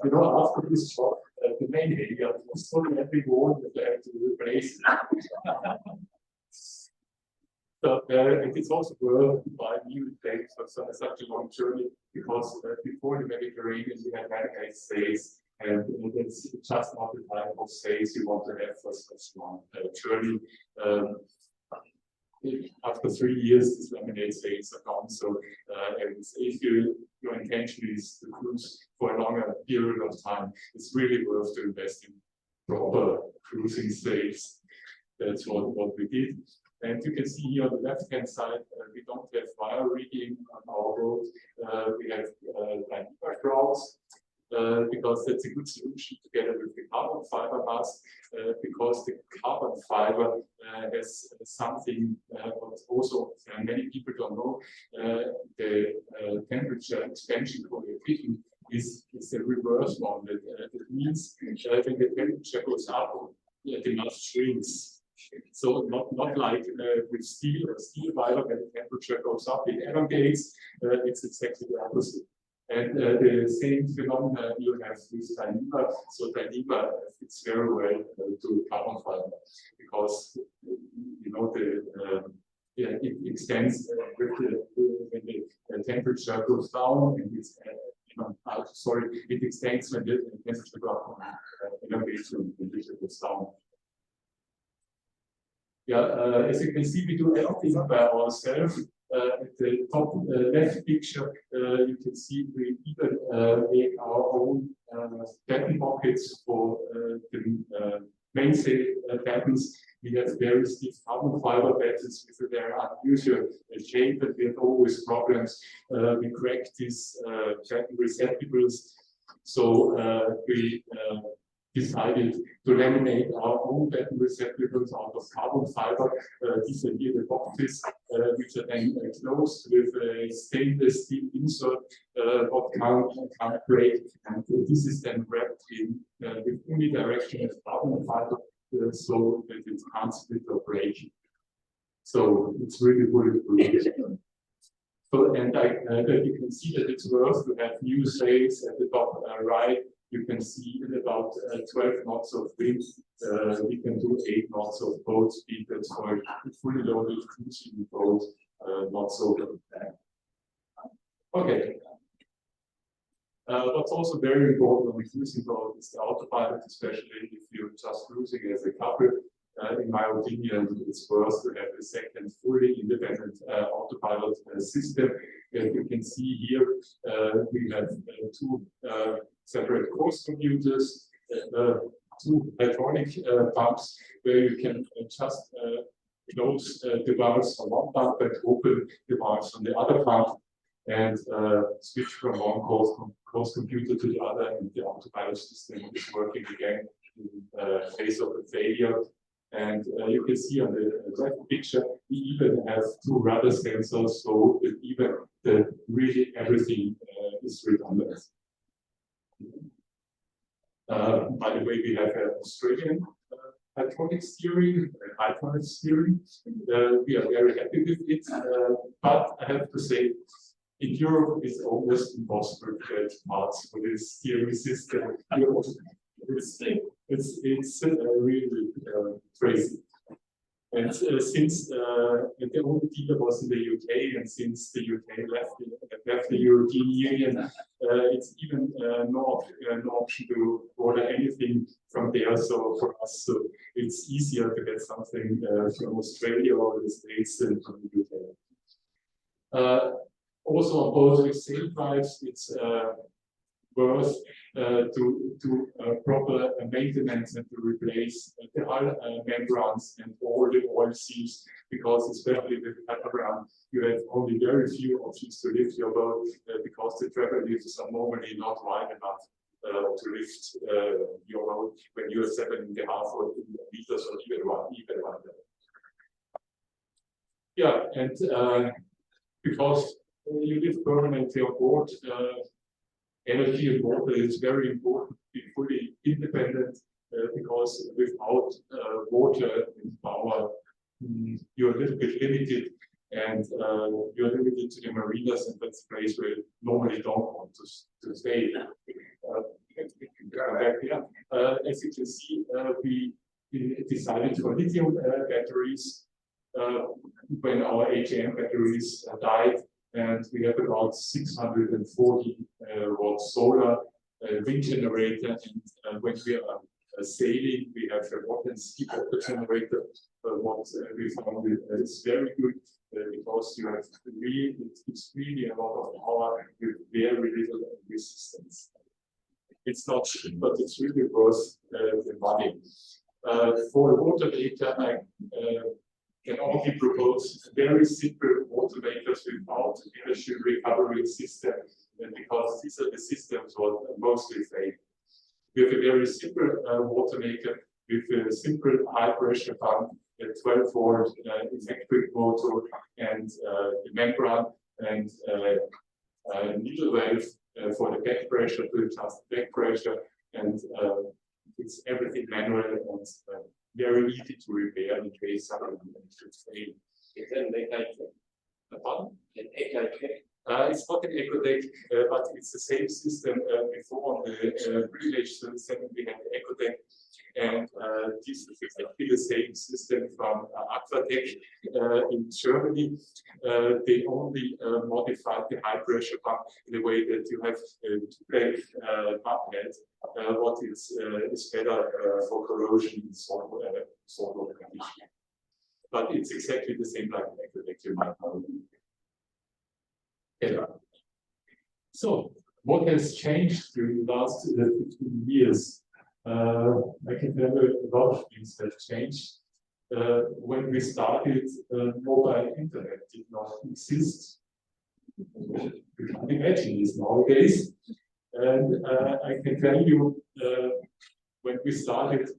you know, after this job, the main area was so heavy wall that I had to replace it. So it is also worth to buy new tanks for such a long journey, because before the Mediterranean we had navigate stays, and it's just not the type of stays you want to have for such a long journey. After 3 years, these laminate stays are gone. So if your intention is to cruise for a longer period of time, it's really worth to invest in proper cruising stays. That's what we did. And you can see here on the left-hand side, we don't have wire rigging on our boat. We have Dyneema shrouds, because that's a good solution together with the carbon fiber mast, because the carbon fiber has something what also many people don't know. The temperature expansion coefficient is a reverse one. That means when the temperature goes up, the mast shrinks. So not like with steel or steel fiber, when the temperature goes up, it elongates. It's exactly the opposite. And the same phenomena you have with Dyneema. So Dyneema fits very well to carbon fiber, because you know it extends with when the temperature goes down, and it's it extends when the temperature goes up elevation temperature goes down. Yeah, as you can see, we do everything by ourselves. At the top left picture, you can see we even make our own pattern pockets for the mainstay patterns. We have very stiff carbon fiber patterns with a very unusual shape, and we have always problems. We crack these pattern receptacles, so we decided to laminate our own pattern receptacles out of carbon fiber. These are here the boxes, which are then closed with a stainless steel insert, what can't break, and this is then wrapped in with unidirectional carbon fiber, so that it can't split or break. So it's really bulletproof. So, and you can see that it's worth to have new sails at the top right. You can see in about 12 knots of wind, we can do 8 knots of boat speed. That's for a fully loaded cruising boat, not so bad. Okay. What's also very important on a cruising boat is the autopilot, especially if you're just cruising as a couple. In my opinion, it's worth to have a second fully independent autopilot system. As you can see here, we have two separate course computers, two hydraulic pumps where you can just close the valves on one pump and open the valves on the other pump, and switch from one course computer to the other, and the autopilot system is working again in case of a failure. And you can see on the left picture, we even have two rudder sensors, so that even really everything is redundant. By the way, we have an Australian hydraulic steering, hydraulic steering. We are very happy with it, but I have to say, in Europe, it's almost impossible to get parts for this steering system. It's really crazy. And since the only dealer was in the UK, and since the UK left the European Union, it's even no option to order anything from there. So for us, it's easier to get something from Australia or the States than from the UK. Also, on both with sail drives, it's worth to proper maintenance and to replace the hull membranes and all the oil seals, because especially with the catamaran, you have only very few options to lift your boat because the treble lifts are normally not wide enough to lift your boat when you are 7.5 meters or even wider. Yeah, and because you live permanently on board, energy and water is very important to be fully independent, because without water and power, you're a little bit limited, and you're limited to the marinas, and that's a place where you normally don't want to stay. As you can see, we decided for lithium batteries when our HM batteries died. And we have about 640 watt solar wind generator, and when we are sailing, we have a water and steam water generator. What we found is very good because you have it's really a lot of power with very little resistance. It's not cheap, but it's really worth the money. For water data, I can only propose very simple water makers without energy recovery system, and because these are the systems that mostly fail. We have a very simple water maker with a simple high pressure pump, a 12-volt electric motor, and the membrane and needle valve for the back pressure to adjust the back pressure, and it's everything manual and very easy to repair in case something should fail. It's an It's not an eco deck, but it's the same system before on the pre-age system. We had the eco deck, And this is exactly the same system from Aquatec in Germany. They only modified the high pressure pump in a way that you have to break pump head, what is better for corrosion in saltwater condition. But it's exactly the same like Aquatec, you might know. Yeah. So, what has changed during the last 15 years? I can tell you a lot of things have changed. When we started, mobile internet did not exist. You can't imagine this nowadays. And I can tell you, when we started,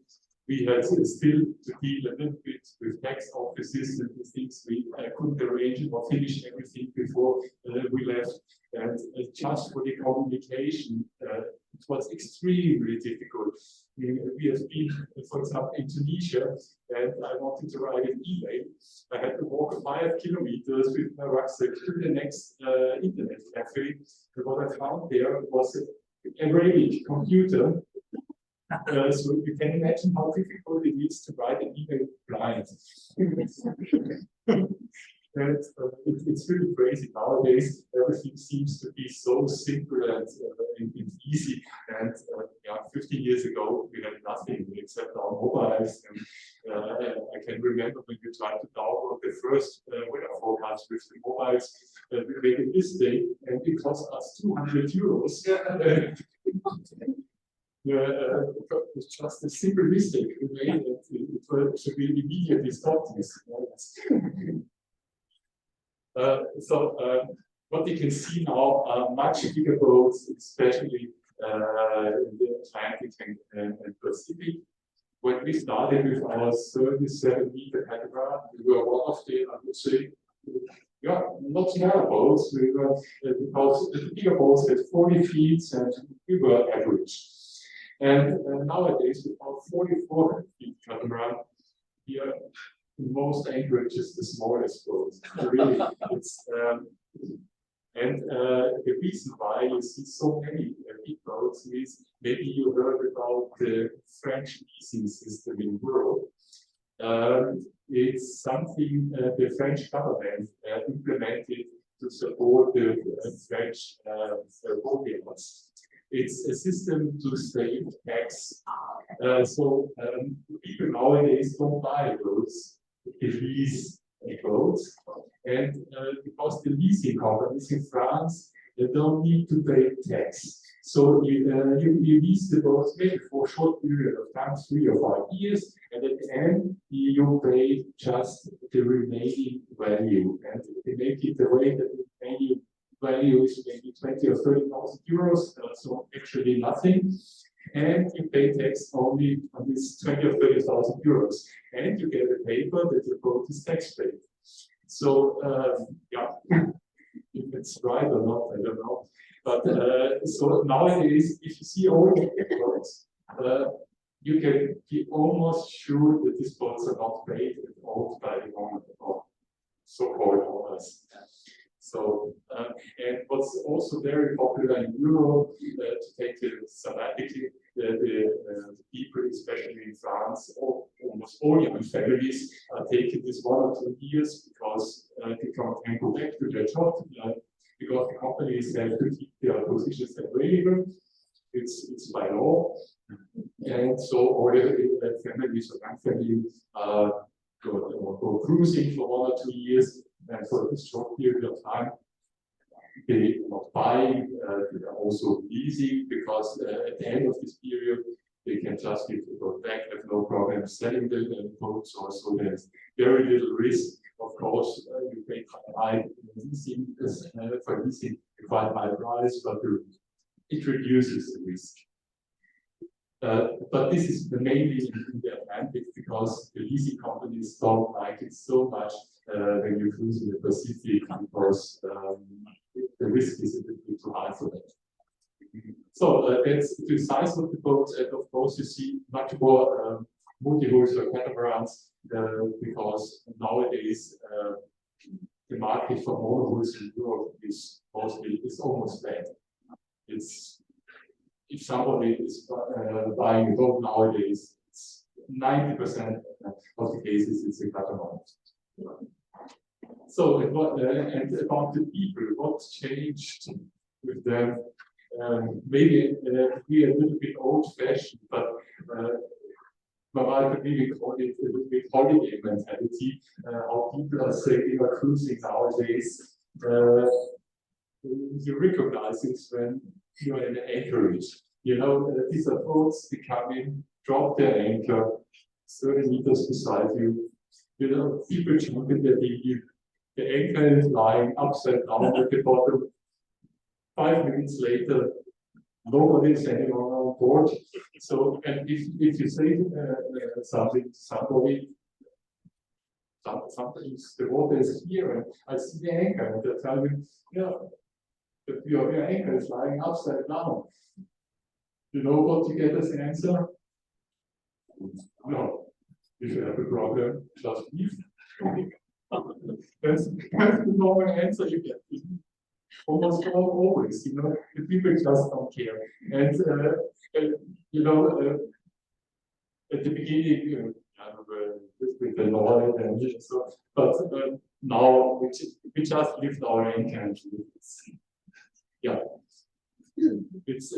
we had still to deal a little bit with tax offices and the things we couldn't arrange or finish everything before we left. And just for the communication, it was extremely difficult. We have been, for example, in Tunisia, and I wanted to write an email. I had to walk 5 kilometers with my rucksack to the next internet cafe. And what I found there was an Arabic computer. So you can imagine how difficult it is to write an email blind. And it's really crazy nowadays. Everything seems to be so simple and easy. And yeah, 15 years ago, we had nothing except our mobiles. And I can remember when we tried to download the first weather forecast with the mobiles, we made a mistake, and it cost us 200 euros. It's just a simple mistake we made, and it should be immediately stopped this. What you can see now are much bigger boats, especially in the Atlantic and Pacific. When we started with our 37-meter catamaran, we were one of the, I would say, yeah, not small boats. We were because the bigger boats had 40 feet, and we were average. And nowadays, with our 44 feet catamaran, here in most anchorages, the smallest boats. Really, it's and the reason why you see so many big boats is maybe you heard about the French leasing system in Europe. It's something the French government implemented to support the French boatyards. It's a system to save tax. People nowadays don't buy boats, they lease boats. And because the leasing companies in France, they don't need to pay tax. So you lease the boats maybe for a short period of time, 3 or 5 years, and at the end you pay just the remaining value. And they make it the way that the remaining value is maybe 20 or 30,000 euros, so actually nothing. And you pay tax only on this 20 or 30,000 euros. And you get a paper that your boat is tax paid. So, yeah, if it's right or not, I don't know. But so nowadays, if you see all the boats, you can be almost sure that these boats are not paid and owned by the owner or so-called owners. So, and what's also very popular in Europe, to take the sabbatical, the people, especially in France, almost all young families are taking this 1 or 2 years because they can go back to their job, because the companies have to keep their positions available. It's by law. And so all the families or young families go cruising for 1 or 2 years. And for this short period of time, they are not buying, they are also leasing, because at the end of this period, they can just give the boat back, have no problem selling the boats, or so there's very little risk. Of course, you pay quite high leasing, for leasing a quite high price, but it reduces the risk. But this is mainly in the Atlantic, because the leasing companies don't like it so much when you cruise in the Pacific, because the risk is a little bit too high for that. So that's the size of the boat, and of course you see much more multi-hulls or catamarans, because nowadays the market for monohulls in Europe is almost dead. It's if somebody is buying a boat nowadays, it's 90% of the cases it's a catamaran. So and about the people, what's changed with them? Maybe we are a little bit old-fashioned, but we call it a little bit holiday mentality. How people are sailing or cruising nowadays. You recognize it when you're in anchorage. You know, these are boats, they come in, drop their anchor 30 meters beside you. You know, people jump in the dinghy. The anchor is lying upside down at the bottom. 5 minutes later, nobody is anymore on board. So, and if you say something to somebody, sometimes the water is here, and I see the anchor, and they tell you, yeah, your anchor is lying upside down. You know what you get as an answer? No. If you have a problem, just leave. That's the normal answer you get. Almost always, you know, the people just don't care. And you know, at the beginning, with the law and so, but now we just lift our anchor. Yeah, it's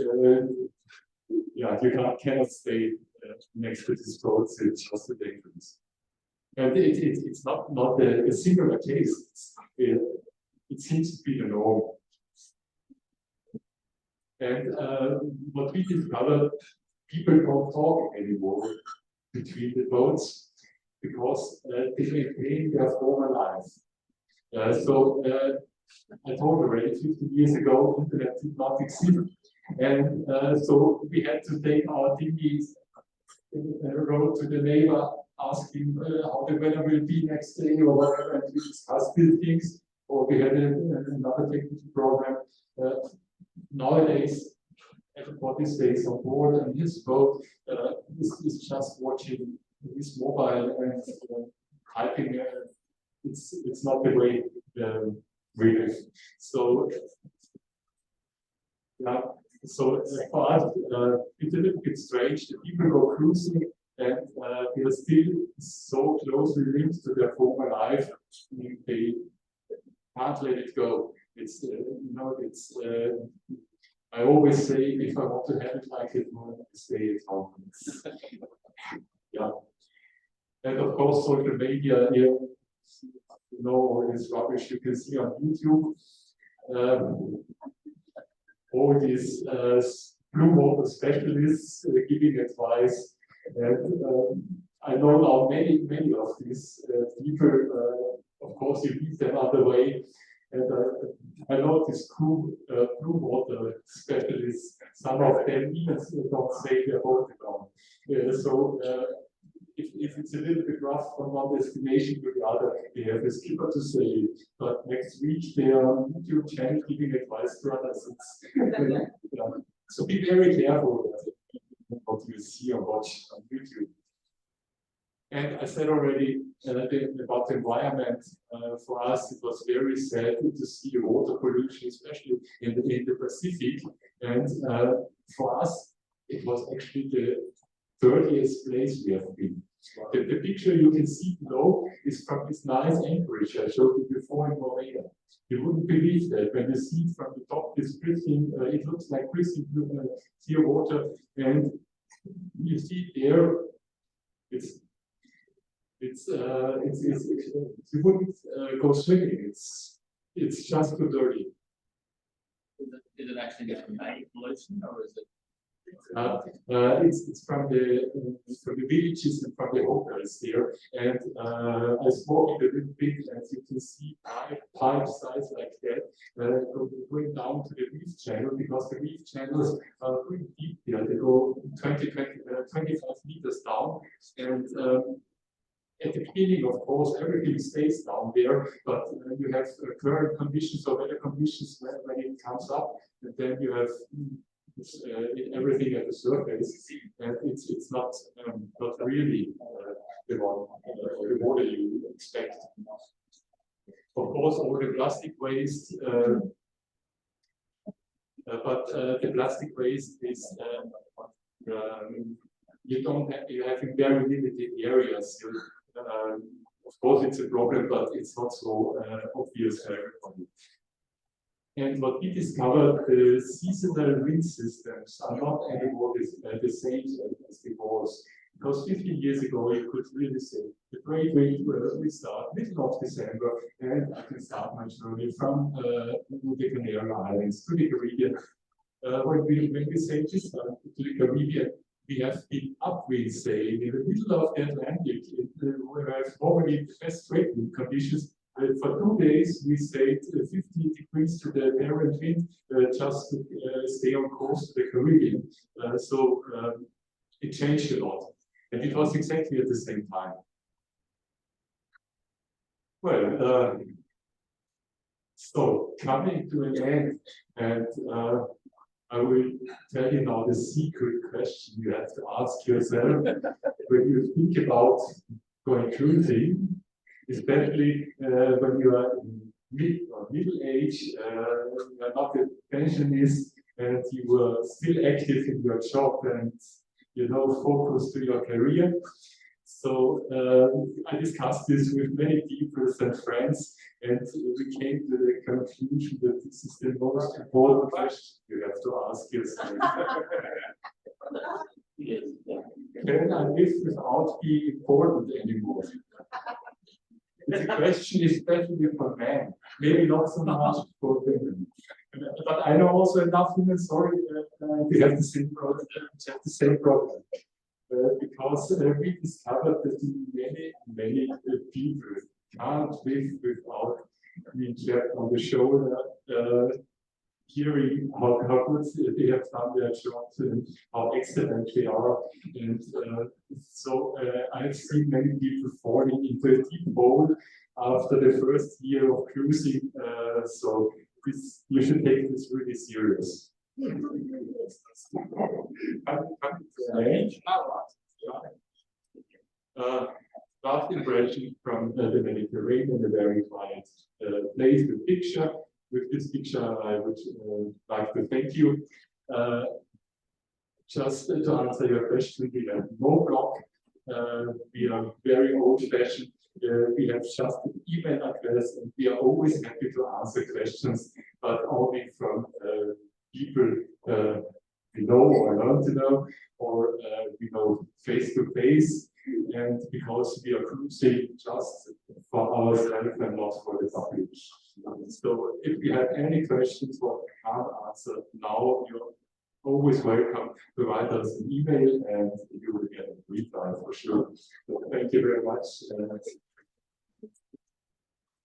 yeah, you cannot stay next to this boat. It's just a dangerous. And it's not a singular case. It seems to be the norm. And what we discovered, people don't talk anymore between the boats because they maintain their former lives. So I told already 50 years ago, internet did not exist. And so we had to take our dinghies road to the neighbor, ask him how the weather will be next day or whatever, and we discussed these things. Or we had another technical program. Nowadays, everybody stays on board, and this boat is just watching this mobile and typing. It's not the way we live. So yeah. So for us, it's a little bit strange. The people go cruising, and they are still so closely linked to their former life. They can't let it go. It's you know, it's. I always say, if I want to have it like it, I stay at home. Yeah, and of course, social media. You know, all this rubbish you can see on YouTube. All these blue water specialists giving advice. And I know now many of these people. Of course, you meet them other way. And I know these blue water specialists. Some of them even don't say their boat ground. So if it's a little bit rough from one destination to the other, they have a skipper to say. But next week they are on YouTube channel giving advice to others. Yeah. So be very careful what you see or watch on YouTube. And I said already about the environment. For us, it was very sad to see water pollution, especially in the Pacific. And for us, it was actually the dirtiest place we have been. The picture you can see below is from this nice anchorage I showed you before in Alamea. You wouldn't believe that when you see it from the top, this pristine, it looks like pristine clear water, and you see there, you wouldn't go swimming. It's just too dirty. Is it actually just man pollution, or is it? It's from the villages and from the hotels there, and I spoke a little bit, as you can see, pipe size like that, going down to the reef channel, because the reef channels are pretty deep there. They go 25 meters down, and at the beginning, of course, everything stays down there, but you have current conditions or weather conditions when it comes up, and then you have everything at the surface, and it's not really the water you expect. Of course, all the plastic waste, but the plastic waste is you have in in very limited areas. Of course, it's a problem, but it's not so obvious for everybody. And what we discovered, the seasonal wind systems are not anymore the same as they was. Because 15 years ago, you could really say the great wind will start middle of December, and I can start my journey from the Canary Islands to the Caribbean. When we say this to the Caribbean, we have been upwind sailing in the middle of the Atlantic, where we have normally the best trade wind conditions. For 2 days, we stayed 50 degrees to the parent wind, just to stay on course to the Caribbean. It changed a lot. And it was exactly at the same time. Well, so coming to an end, and I will tell you now the secret question you have to ask yourself when you think about going cruising, especially when you are in middle age, you are not a pensionist, and you are still active in your job and focus to your career. So I discussed this with many people and friends, and we came to the conclusion that this is the most important question you have to ask yourself. Can I live without being important anymore? It's a question especially for men, maybe not so much for women. But I know also enough women, sorry, they have the same problem. Because we discovered that many people can't live without being clapped on the shoulder, hearing how good they have done their jobs and how excellent they are. And so I've seen many people falling into a deep hole after the first year of cruising. So you should take this really serious. Last impression from the Mediterranean, a very quiet place with picture. With this picture, I would like to thank you. Just to answer your question, we have no blog. We are very old-fashioned. We have just an email address, and we are always happy to answer questions, but only from people we know or learn to know, or we know face to face, and because we are cruising just for ourselves and not for the public. So if you have any questions what I can't answer now, you're always welcome to write us an email, and you will get a reply for sure. So thank you very much.